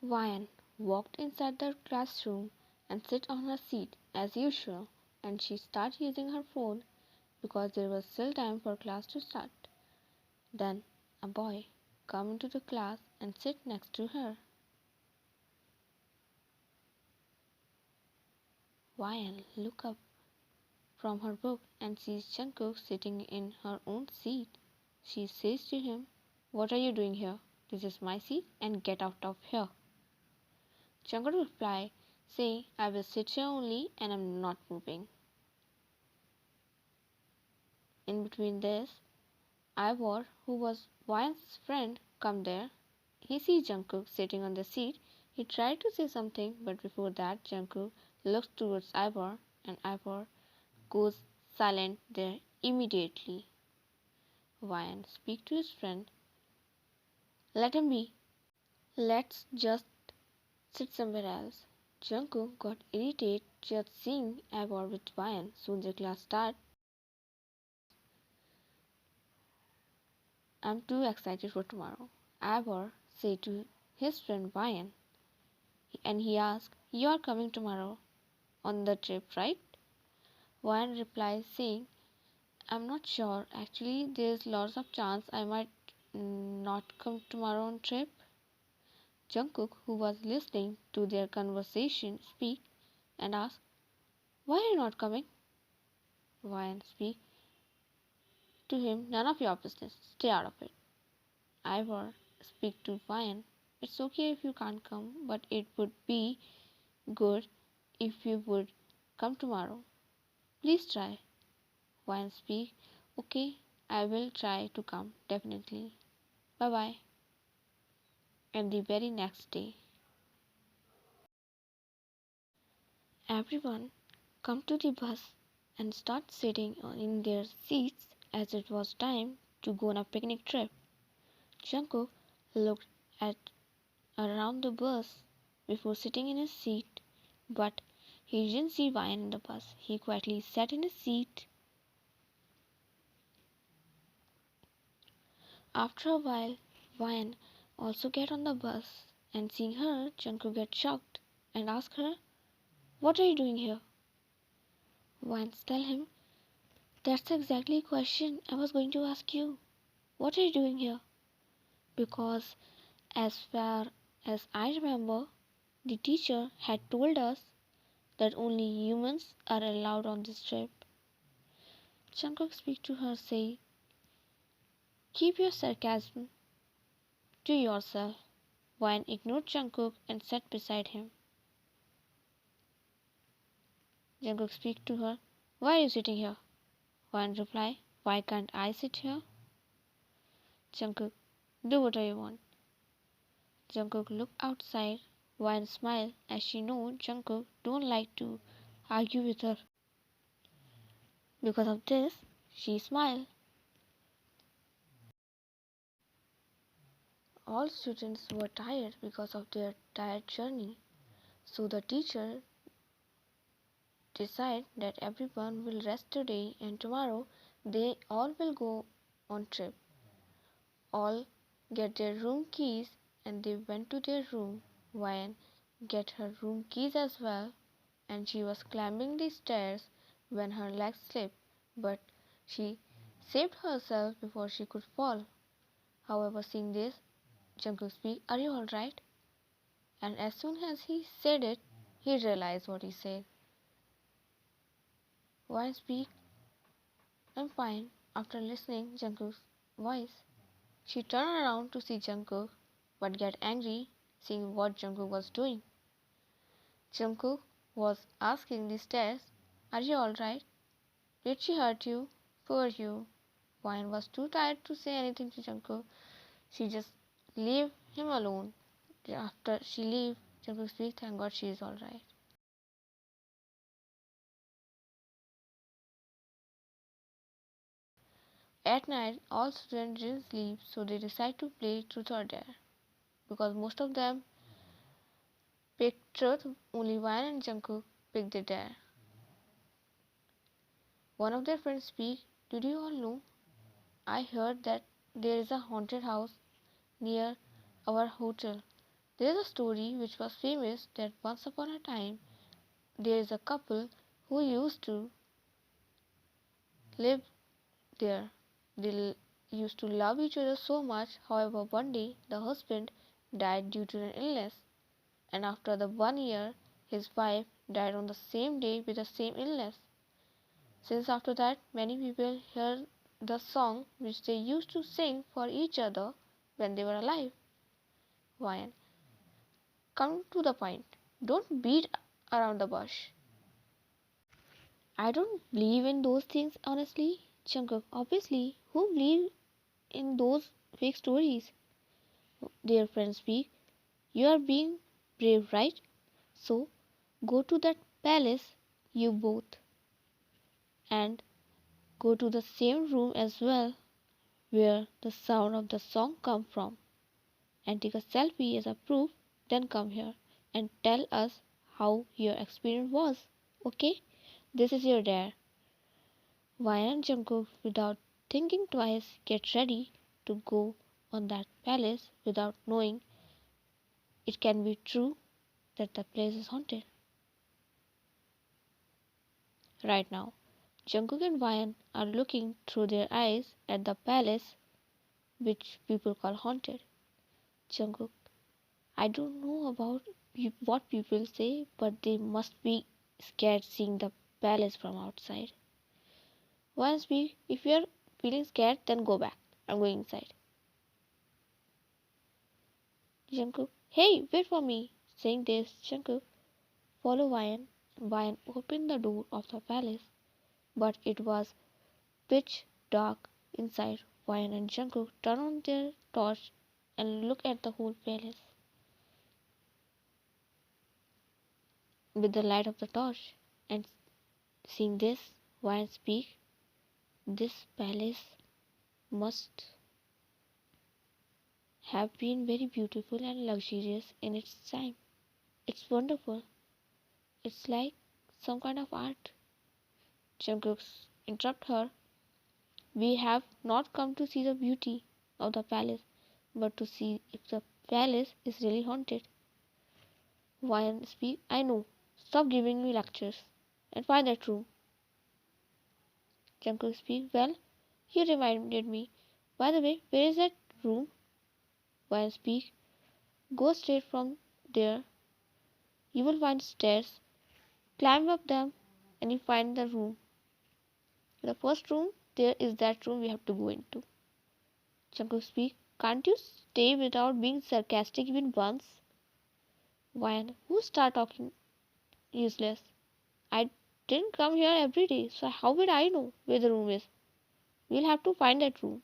Vian walked inside the classroom and sat on her seat as usual, and she started using her phone because there was still time for class to start. Then a boy came into the class and sat next to her. Vian looked up from her book and sees Jungkook sitting in her own seat. She says to him, "What are you doing here? This is my seat and get out of here." Jungkook replied, saying, "I will sit here only and I'm not moving." In between this, Ivor, who was Vian's friend, come there. He sees Jungkook sitting on the seat. He tried to say something, but before that, Jungkook looks towards Ivor, and Ivor goes silent there immediately. Vian speaks to his friend, "Let him be. Let's just sit somewhere else." Jungkook got irritated just seeing Ivor with Vian. Soon the class starts. "I'm too excited for tomorrow," Ivor said to his friend Vian, and he asked, "You are coming tomorrow on the trip, right?" Vian replies saying, "I'm not sure. Actually, there's lots of chance I might not come tomorrow on trip." Jungkook, who was listening to their conversation, speak and ask, "Why are you not coming?" Vian speak to him, "None of your business. Stay out of it." Ivor speak to Vian, "It's okay if you can't come, but it would be good if you would come tomorrow. Please try." Vian speak, "Okay, I will try to come, definitely. Bye bye." And the very next day, everyone come to the bus and start sitting in their seats as it was time to go on a picnic trip. Jungkook looked at around the bus before sitting in his seat, but he didn't see Vian in the bus. He quietly sat in his seat. After a while, Vian also get on the bus, and seeing her, Jungkook gets shocked and asks her, "What are you doing here?" Vian tells him, "That's exactly the question I was going to ask you. What are you doing here?" Because as far as I remember, the teacher had told us that only humans are allowed on this trip. Jungkook speaks to her, say, "Keep your sarcasm to yourself." Vian ignored Jungkook and sat beside him. Jungkook speaks to her, "Why are you sitting here?" Vian replies, "Why can't I sit here?" Jungkook, "Do whatever you want." Jungkook looked outside. Vian smiled as she knew Jungkook don't like to argue with her. Because of this, she smiled. All students were tired because of their tired journey, so the teacher decided that everyone will rest today and tomorrow they all will go on trip. All get their room keys and they went to their room. Vian get her room keys as well, and she was climbing the stairs when her legs slipped, but she saved herself before she could fall. However, seeing this, Jungkook speak, "Are you alright?" And as soon as he said it, he realized what he said. Vian speak, "I'm fine." After listening Jungkook's voice, she turned around to see Jungkook, but get angry seeing what Jungkook was doing. Jungkook was asking the stairs, "Are you alright? Did she hurt you? Poor you." Vian was too tired to say anything to Jungkook. She just leave him alone. After she leave, Jungkook speaks, "Thank God she is alright." At night, all students didn't sleep, so they decided to play truth or dare. Because most of them picked truth, only Vian and Jungkook picked the dare. One of their friends speak, "Did you all know? I heard that there is a haunted house near our hotel. There is a story which was famous that once upon a time there is a couple who used to live there. They used to love each other so much. However, one day the husband died due to an illness, and after the 1 year, his wife died on the same day with the same illness. Since after that, many people hear the song which they used to sing for each other when they were alive. Why? Come to the point. Don't beat around the bush. I don't believe in those things honestly. Jungkook, obviously, who believes in those fake stories? Dear friends speak. You are being brave, right? So go to that palace, you both, and go to the same room as well where the sound of the song come from, and take a selfie as a proof. Then come here and tell us how your experience was. Okay? This is your dare. Why Jungkook, without thinking twice, get ready to go on that palace without knowing it can be true that the place is haunted. Right now, Jungkook and Ryan are looking through their eyes at the palace which people call haunted. Jungkook, I don't know about what people say, but they must be scared seeing the palace from outside. Ryan speak, if you're feeling scared, then go back. I'm going inside. Jungkook, hey, wait for me. Saying this, Jungkook follow Ryan. Ryan opened the door of the palace, but it was pitch dark inside. Ryan and Jungkook turn on their torch and look at the whole palace. With the light of the torch, and seeing this, Ryan speak, this palace must have been very beautiful and luxurious in its time. It's wonderful. It's like some kind of art. Jungkook interrupt her. We have not come to see the beauty of the palace, but to see if the palace is really haunted. Ryan speak, I know. Stop giving me lectures and find that room. Jungkook speak, well, you reminded me. By the way, where is that room? Ryan speak, go straight from there. You will find stairs. Climb up them and you find the room. The first room, there is that room we have to go into. Jungkook speak, can't you stay without being sarcastic even once? Ryan, who start talking useless? I didn't come here every day, so how would I know where the room is? We'll have to find that room.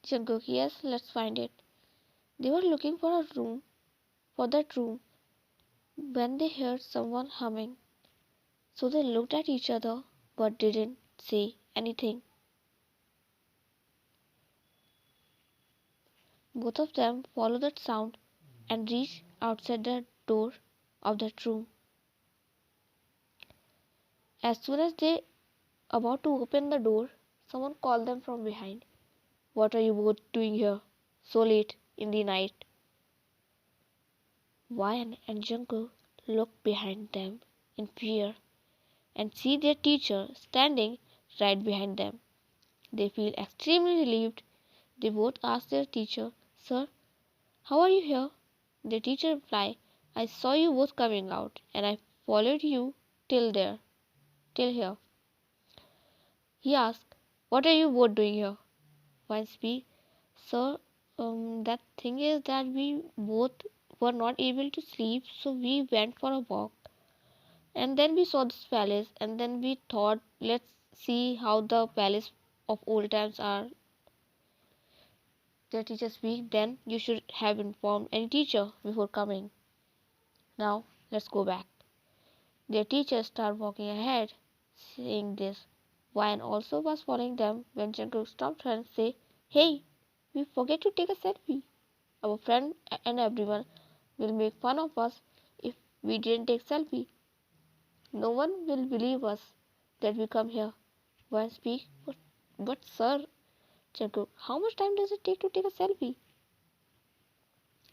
Jungkook, yes, let's find it. They were looking for that room, when they heard someone humming. So they looked at each other but didn't say anything. Both of them followed that sound and reached outside the door of that room. As soon as they about to open the door, someone called them from behind. What are you both doing here so late in the night? Ryan and Jungkook look behind them in fear and see their teacher standing right behind them. They feel extremely relieved. They both ask their teacher, Sir, how are you here? The teacher replied, I saw you both coming out and I followed you till here. He asked, what are you both doing here? Wine speak, Sir, that thing is that we both were not able to sleep, so we went for a walk. And then we saw this palace, and then we thought, let's see how the palace of old times are. The teacher speak, then you should have informed any teacher before coming. Now, let's go back. Their teachers start walking ahead, saying this. Ryan also was following them when Jungkook stopped her and said, hey, we forget to take a selfie. Our friend and everyone will make fun of us if we didn't take selfie. No one will believe us that we come here. Ryan speak, but sir, Jungkook, how much time does it take to take a selfie?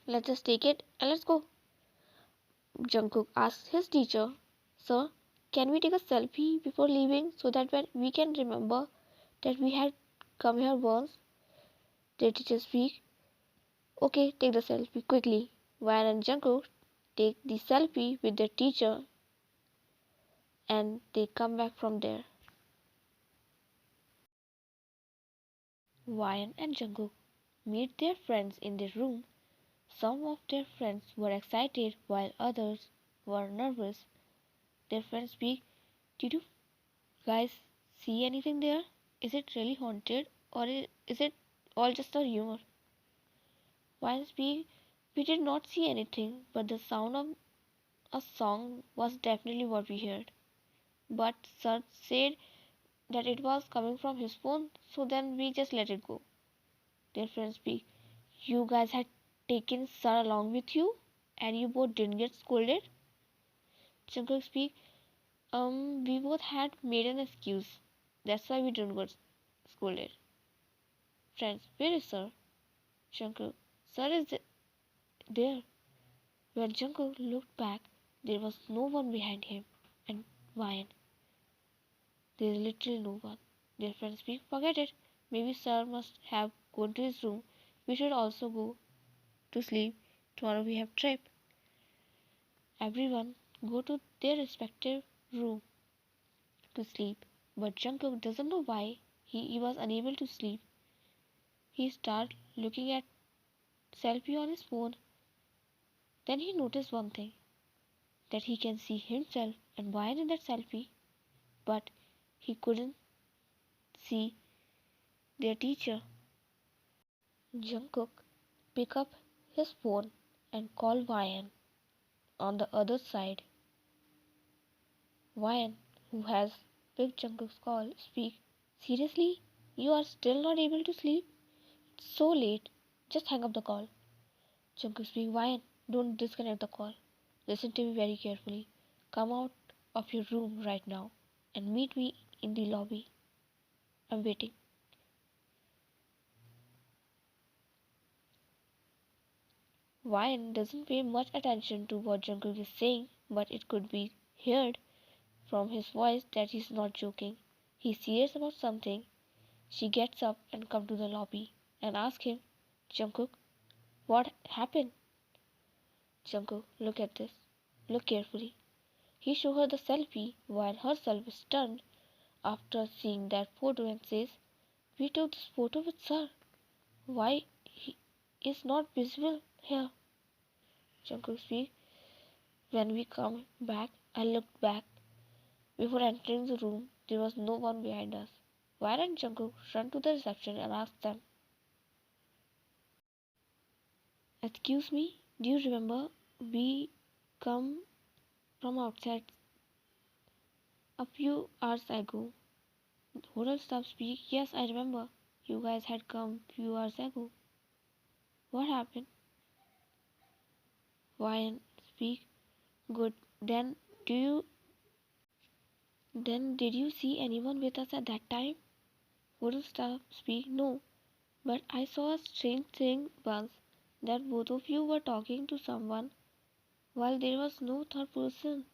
Let's just take it and let's go. Jungkook asks his teacher, Sir, can we take a selfie before leaving so that when we can remember that we had come here once? The teacher speaks, Okay, take the selfie quickly. Ryan and Jungkook take the selfie with their teacher and they come back from there. Ryan and Jungkook meet their friends in their room. Some of their friends were excited while others were nervous. Their friends speak, Did you guys see anything there? Is it really haunted or is it all just a humor? Ryan speak, We did not see anything, but the sound of a song was definitely what we heard. But Sir said that it was coming from his phone, so then we just let it go. Their friends speak, You guys had taken Sir along with you and you both didn't get scolded? Jungkook speak, we both had made an excuse. That's why we didn't get scolded. Friends, where is Sir? Jungkook, Sir is there. When Jungkook looked back, there was no one behind him and Ryan. There is literally no one. Their friends speak, Forget it. Maybe Sir must have gone to his room. We should also go to sleep. Tomorrow we have trip. Everyone go to their respective room to sleep. But Jungkook doesn't know why he was unable to sleep. He started looking at selfie on his phone. Then he noticed one thing, that he can see himself and Ryan in that selfie, but he couldn't see their teacher. Jungkook picked up his phone and called Ryan on the other side. Ryan, who has picked Jungkook's call, speaks, Seriously? You are still not able to sleep? It's so late. Just hang up the call. Jungkook speaks, Ryan, don't disconnect the call. Listen to me very carefully. Come out of your room right now and meet me in the lobby. I'm waiting. Ryan doesn't pay much attention to what Jungkook is saying, but it could be heard from his voice that he's not joking. He's serious about something. She gets up and comes to the lobby and asks him, Jungkook, what happened? Jungkook, look at this. Look carefully. He shows her the selfie while herself is stunned after seeing that photo and says, We took this photo with Sir. Why he is not visible here? Jungkook speaks, When we come back, I looked back. Before entering the room, there was no one behind us. Why didn't Jungkook run to the reception and ask them, Excuse me, do you remember we come from outside a few hours ago? Hotel staff speak, Yes, I remember. You guys had come few hours ago. What happened? Ryan speak, Good. Do you then did you see anyone with us at that time? Hotel staff speak, No, but I saw a strange thing once that both of you were talking to someone while there was no third person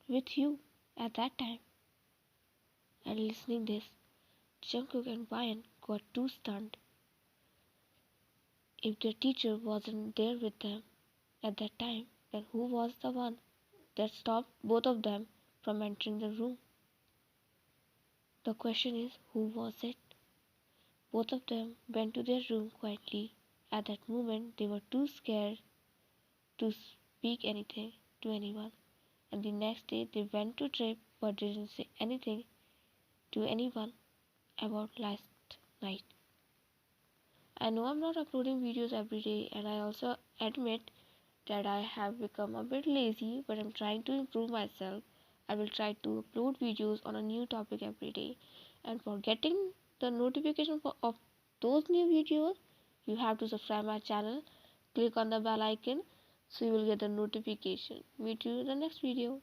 with you at that time. And listening this, Jungkook and Ryan got too stunned. If their teacher wasn't there with them at that time, then who was the one that stopped both of them from entering the room? The question is, who was it? Both of them went to their room quietly. At that moment, they were too scared to speak anything to anyone. And the next day, they went to trip but didn't say anything to anyone about last night. I know I'm not uploading videos every day, and I also admit that I have become a bit lazy, but I'm trying to improve myself. I will try to upload videos on a new topic every day. And for getting the notification of those new videos, you have to subscribe my channel, click on the bell icon so you will get the notification. Meet you in the next video.